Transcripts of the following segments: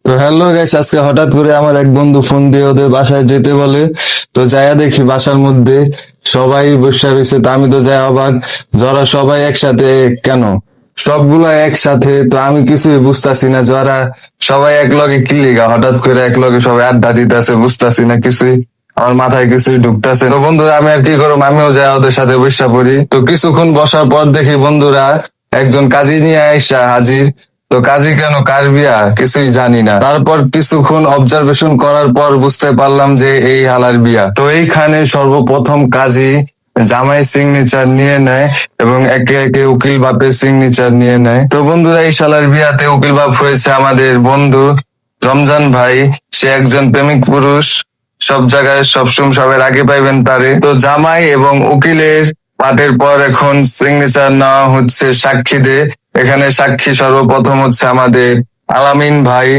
তো hello guys, আজকে হঠাৎ করে আমার এক বন্ধু ফোন দিয়ে ওদের বাসায় যেতে বলে। তো যাইয়া দেখি বাসার মধ্যে সবাই বসে রয়েছে। তা আমি তো যাই অবাক, যারা সবাই একসাথে কেন, সবগুলা একসাথে। তো আমি কিছুই বুঝতাছি না, যারা সবাই এক লগে কি লিগা হঠাৎ করে এক লগে সবাই আড্ডা দিতেছে, বুঝতাছি না কিছুই। আমার মাথায় কিছুই ঢুকতেছে। তো বন্ধুরা আমি আর কি করবো, আমিও যাই ওদের সাথে বসা পড়ি। তো কিছুক্ষণ বসার পর দেখি বন্ধুরা একজন কাজী নিয়ে আইসা হাজির। তো কাজী কেন, কার বিয়া, কিছুই জানি না। তারপর কিছুক্ষণ অবজারভেশন করার পর বুঝতে পারলাম যে এই হালার বিয়া। তো এইখানে সর্বপ্রথম কাজী জামাই সিগনেচার নিয়ে নেয় এবং একে একে উকিল বাপের সিগনেচার নিয়ে নেয়। তো বন্ধুরা এই শালার বিয়াতে উকিল বাপ হয়েছে আমাদের বন্ধু রমজান ভাই। সে একজন প্রেমিক পুরুষ, সব জায়গায় সবসময় সবার আগে পাইবেন তারে। তো জামাই এবং উকিলের পাটের পর এখন সিগনেচার নেওয়া হচ্ছে সাক্ষীদের। এখানে সাক্ষী সর্বপ্রথম হচ্ছে আমাদের আলামিন ভাই,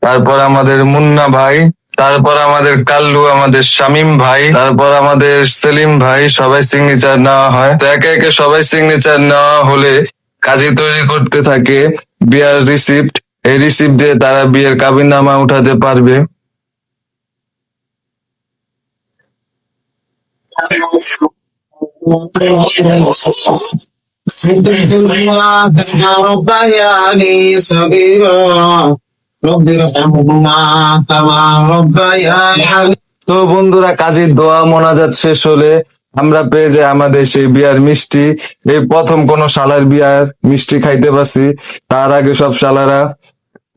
তারপর আমাদের মুন্না ভাই, তারপর আমাদের কাল্লু, আমাদের শামীম ভাই, তারপর আমাদের সেলিম ভাই। সবাই সিগনেচার নেওয়া হয়। তো একে একে সবাই সিগনেচার নেওয়া হলে কাজী তৈরি করতে থাকে বিয়ার রিসিপ্ট। এই রিসিপ্ট দিয়ে তারা বিয়ের কাবিননামা উঠাতে পারবে। ربياني صغيرا رب ارحمهما كما ربياني তো বন্ধুরা কাজীর দোয়া মোনাজাত শেষ হলে আমরা পেয়ে যাই আমাদের সেই বিয়ার মিষ্টি। এই প্রথম কোন শালার বিয়ার মিষ্টি খাইতে পারছি। তার আগে সব শালারা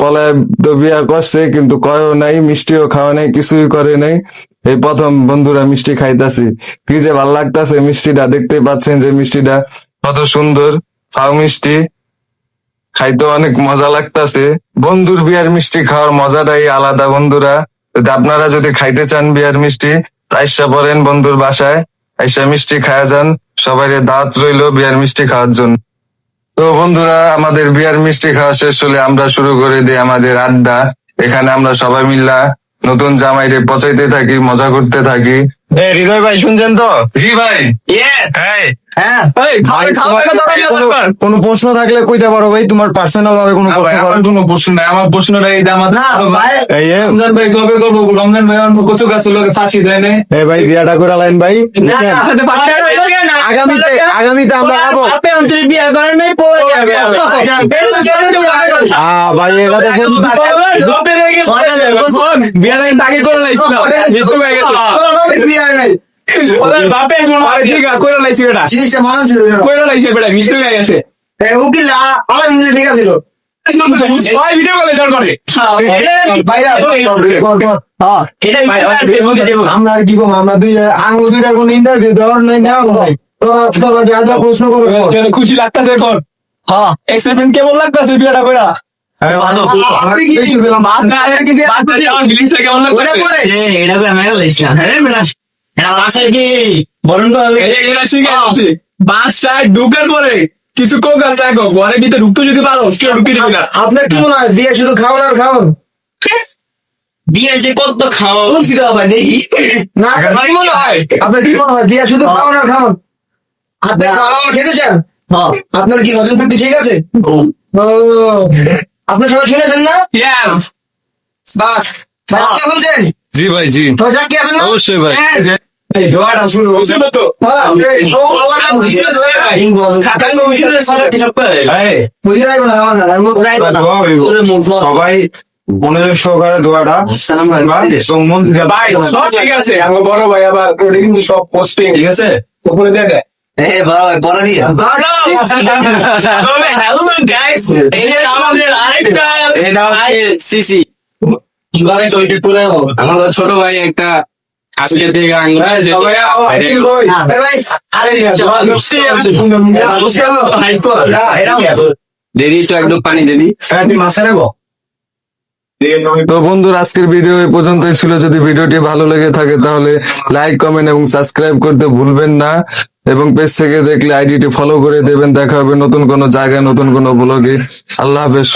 পলায় তো বিয়া করছে, কিন্তু কয়ও নাই, মিষ্টিও খাওয়া নাই, কিছুই করে নাই। এই প্রথম বন্ধুরা মিষ্টি খাইতাছি, কি যে ভাল লাগতাছে মিষ্টিটা। দেখতে পাচ্ছেন যে মিষ্টিটা কত সুন্দর, ফাও মিষ্টি, খাইতে অনেক মজা লাগতাছে। বন্ধুর বিয়ার মিষ্টি খাওয়ার মজাটাই আলাদা বন্ধুরা। যদি আপনারা যদি খাইতে চান বিয়ার মিষ্টি, তো আইসা পড়েন বন্ধুর বাসায়, আইসা মিষ্টি খায়া যান। সবাই দাওয়াত রইলো বিয়ার মিষ্টি খাওয়ার জন্য। তো বন্ধুরা আমাদের বিয়ার মিষ্টি খাওয়া শেষ হলে আমরা শুরু করে দিই আমাদের আড্ডা। এখানে আমরা সবাই মিল্লা নতুন জামাইরে পচাইতে থাকি, মজা করতে থাকি। হৃদয় ভাই শুনছেন তো? জি ভাই। কোনো প্রশ্ন থাকলে কইতে পারো ভাই, তোমার পার্সোনাল ভাবে কোনো প্রশ্ন আমার কোনো প্রশ্ন নাই, আমার প্রশ্নটা এই আমাদের রমজান ভাই কবে করবো? রমজান ভাই আমার কচু গাছ লোকে ফাঁসি দেয় না। ভাই বিয়াটা করে লাইন ভাই, আগামীতে আমরা যাবো। বিয়ে করেন নাই ভাই এটা দেখেন বিয়ে আগে করে লাইছিল, বাপে ঠিক আছে করে লাইছি বেটা, জিনিসটা মানুষ করে লাইছে বেটা, মিষ্টি হয়ে গেছে। উকিল আমার ঠিক আছে ভিডিও কলে জল করে আমরা আর কি করবো, আমরা দুইটার কোন ইন্টারভিউ দেওয়ার নাই নেওয়া ভাই। যা যা প্রশ্ন করবো খুশি লাগতেছে এখন। হ্যাঁ এক্সাইটমেন্ট কেমন লাগতেছে বিয়েটা কইরা? বাসায় ঢুকার পরে কিছু কোকাল চাকো ঘরের ভিতরে ঢুকতে যদি পারো কেউ ঢুকে দিবি না। আপনার কি মনে হয় বিয়ে শুধু খাওয়ান আর খাওয়ান? বিয়ে যে কত খাওয়া ভাই দেখি না কি মনে হয়, আপনার কি মনে হয় বিয়ে শুধু খাওয়ান আর খাওয়ান? আপনি খাওয়া খেতে চান? আপনার কি হজম শক্তি ঠিক আছে? ও আপনি সবাই শুনেছেন না? বাস ভাই আপনি শুনছেন? জি ভাই, জি সবাই কি আছেন না? অবশ্যই ভাই। দোয়াটা শুরু হচ্ছে না তো। সবাই মনোযোগ সহকারে দোয়াটা ঠিক আছে। আমার বড় ভাই আবার কিন্তু সব পোস্টিং ঠিক আছে উপরে দিয়ে দেয়। আমাদের ছোট ভাই একটা আজকে থেকে দেরি তো একদম পানি দেরি মাসে নেবো। তো বন্ধুরা আজকের ভিডিও এই পর্যন্তই ছিল। যদি ভিডিওটি ভালো লেগে থাকে তাহলে লাইক, কমেন্ট এবং সাবস্ক্রাইব করতে ভুলবেন না, এবং পেজ থেকে দেখলে আইডিটি ফলো করে দেবেন। দেখা হবে নতুন কোনো জায়গায়, নতুন কোনো ব্লগে। আল্লাহ হাফেজ।